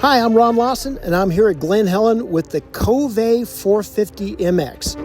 Hi, I'm Ron Lawson, and I'm here at Glen Helen with the Kove 450 MX.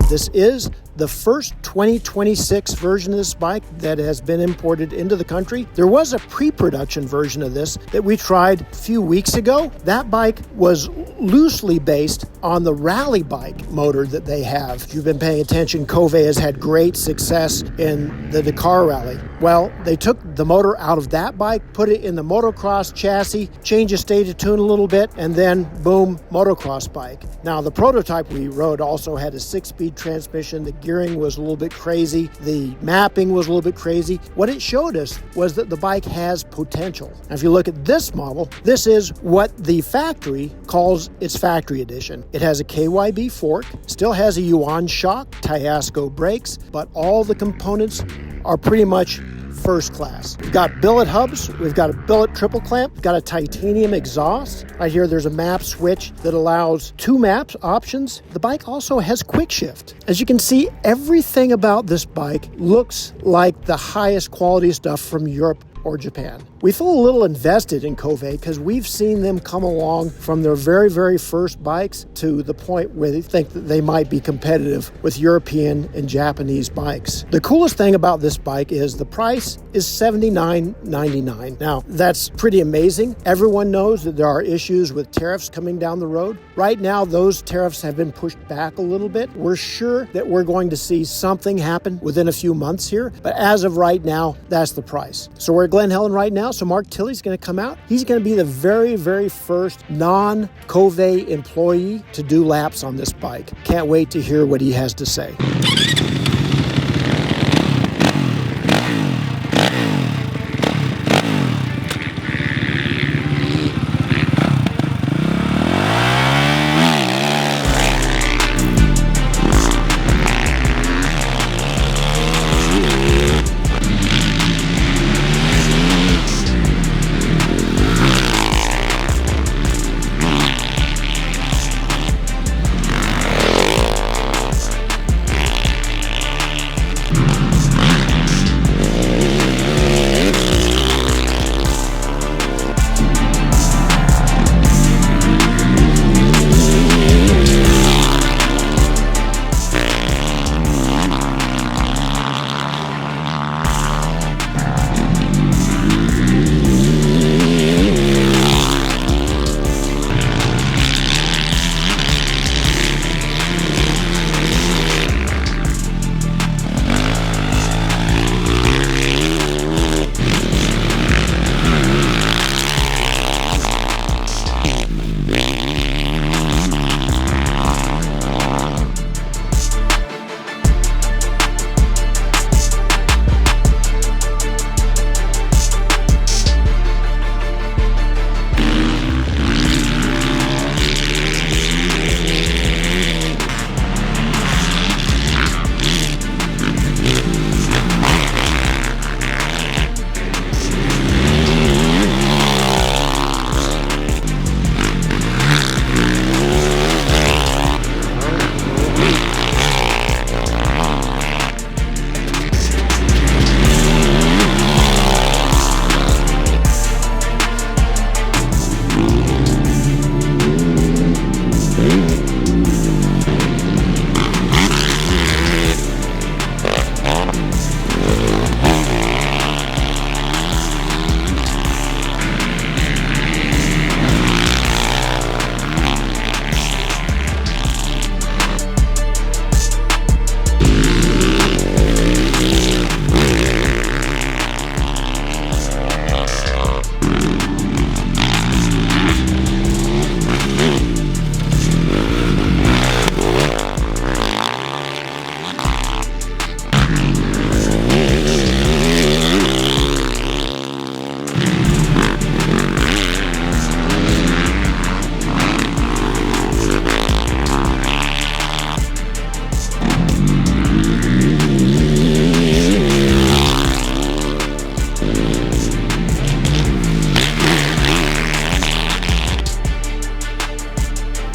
This is the first 2026 version of this bike that has been imported into the country. There was a pre-production version of this that we tried a few weeks ago. That bike was loosely based on the rally bike motor that they have. If you've been paying attention, Kove has had great success in the Dakar Rally. Well, they took the motor out of that bike, put it in the motocross chassis, changed the state of tune a little bit, and then boom, motocross bike. Now, the prototype we rode also had a 6-speed transmission. The gearing was a little bit crazy. The mapping was a little bit crazy. What it showed us was that the bike has potential. Now, if you look at this model, this is what the factory calls its factory edition. It has a KYB fork, still has a Yuan shock, Tiasco brakes, but all the components are pretty much first class. We've got billet hubs, we've got a billet triple clamp, we've got a titanium exhaust. Right here there's a map switch that allows 2 map options. The bike also has quick shift. As you can see, everything about this bike looks like the highest quality stuff from Europe or Japan. We feel a little invested in Kove because we've seen them come along from their very, very first bikes to the point where they think that they might be competitive with European and Japanese bikes. The coolest thing about this bike is the price is $79.99. Now, that's pretty amazing. Everyone knows that there are issues with tariffs coming down the road. Right now, those tariffs have been pushed back a little bit. We're sure that we're going to see something happen within a few months here, but as of right now, that's the price. So we're at Glen Helen right now. So Mark Tilley's going to come out. He's going to be the very, very first non-Kove employee to do laps on this bike. Can't wait to hear what he has to say.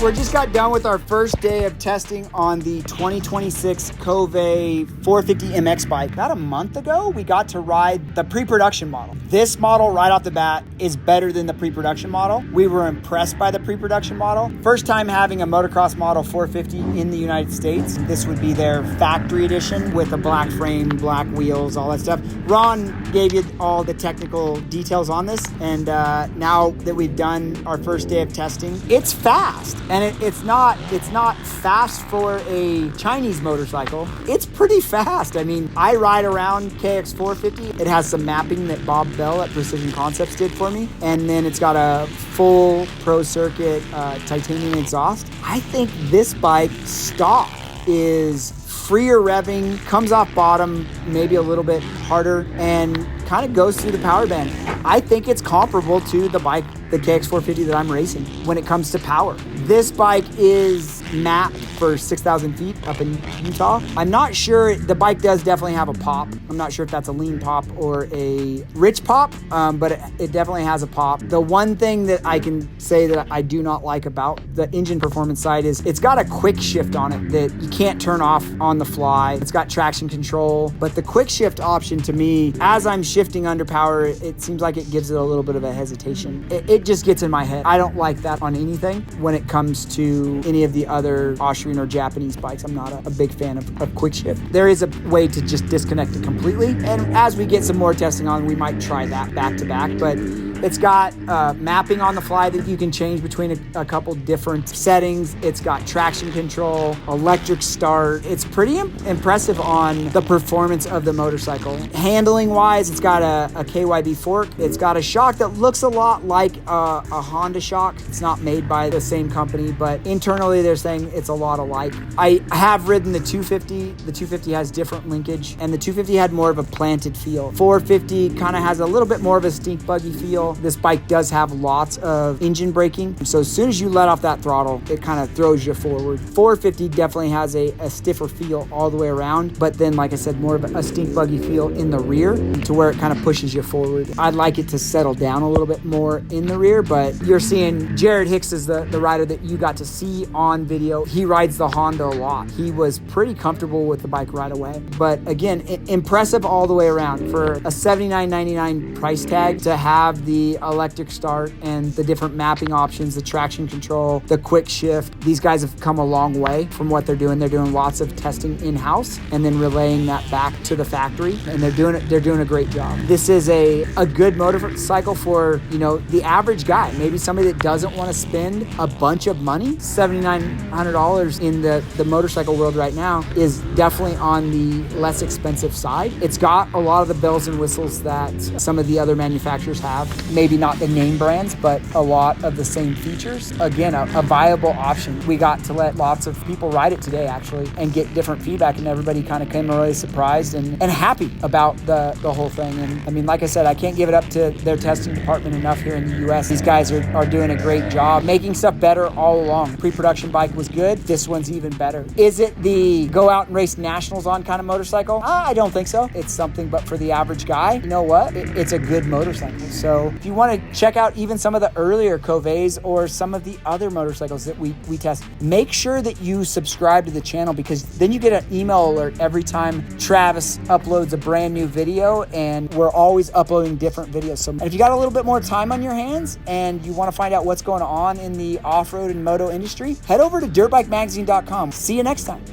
We just got done with our first day of testing on the 2026 Kove 450 MX bike. About a month ago, we got to ride the pre-production model. This model right off the bat is better than the pre-production model. We were impressed by the pre-production model. First time having a motocross model 450 in the United States. This would be their factory edition with a black frame, black wheels, all that stuff. Ron gave you all the technical details on this, and now that we've done our first day of testing, it's fast. And it's not fast for a Chinese motorcycle. It's pretty fast. I mean, I ride around KX450. It has some mapping that Bob Bell at Precision Concepts did for me. And then it's got a full pro circuit titanium exhaust. I think this bike stock is freer revving, comes off bottom, maybe a little bit harder, and kind of goes through the power band. I think it's comparable to the bike, the KX450 that I'm racing when it comes to power. This bike is mapped for 6,000 feet up in Utah. I'm not sure, the bike does definitely have a pop. I'm not sure if that's a lean pop or a rich pop, but it definitely has a pop. The one thing that I can say that I do not like about the engine performance side is it's got a quick shift on it that you can't turn off on the fly. It's got traction control, but the quick shift option to me, as I'm shifting under power, it seems like it gives it a little bit of a hesitation. It just gets in my head. I don't like that on anything when it comes to any of the other Austrian or Japanese bikes. I'm not a big fan of quick shift. There is a way to just disconnect it completely, and as we get some more testing on, we might try that back to back, but it's got mapping on the fly that you can change between a couple different settings. It's got traction control, electric start. It's pretty impressive on the performance of the motorcycle. Handling wise, it's got a KYB fork. It's got a shock that looks a lot like a Honda shock. It's not made by the same company, but internally they're saying it's a lot alike. I have ridden the 250. The 250 has different linkage, and the 250 had more of a planted feel. 450 kind of has a little bit more of a stink buggy feel. This bike does have lots of engine braking, so as soon as you let off that throttle, it kind of throws you forward. 450 definitely has a stiffer feel all the way around, but then, like I said, more of a stink buggy feel in the rear to where it kind of pushes you forward. I'd like it to settle down a little bit more in the rear, but you're seeing Jared Hicks is the rider that you got to see on video. He rides the Honda a lot. He was pretty comfortable with the bike right away, but again, impressive all the way around. For a $79.99 price tag, to have the electric start and the different mapping options, the traction control, the quick shift, these guys have come a long way from what they're doing. They're doing lots of testing in-house and then relaying that back to the factory, and they're doing a great job. This is a good motorcycle for, you know, the average guy, maybe somebody that doesn't want to spend a bunch of money. $7,900 in the motorcycle world right now is definitely on the less expensive side. It's got a lot of the bells and whistles that some of the other manufacturers have. Maybe not the name brands, but a lot of the same features. Again, a viable option. We got to let lots of people ride it today, actually, and get different feedback, and everybody kind of came really surprised and happy about the whole thing. And I mean, like I said, I can't give it up to their testing department enough here in the US. These guys are doing a great job making stuff better all along. Pre-production bike was good. This one's even better. Is it the go out and race nationals on kind of motorcycle? I don't think so. It's something, but for the average guy, you know what? It's a good motorcycle. So if you want to check out even some of the earlier Koves or some of the other motorcycles that we test, make sure that you subscribe to the channel, because then you get an email alert every time Travis uploads a brand new video, and we're always uploading different videos. So if you got a little bit more time on your hands and you want to find out what's going on in the off-road and moto industry, head over to dirtbikemagazine.com. See you next time.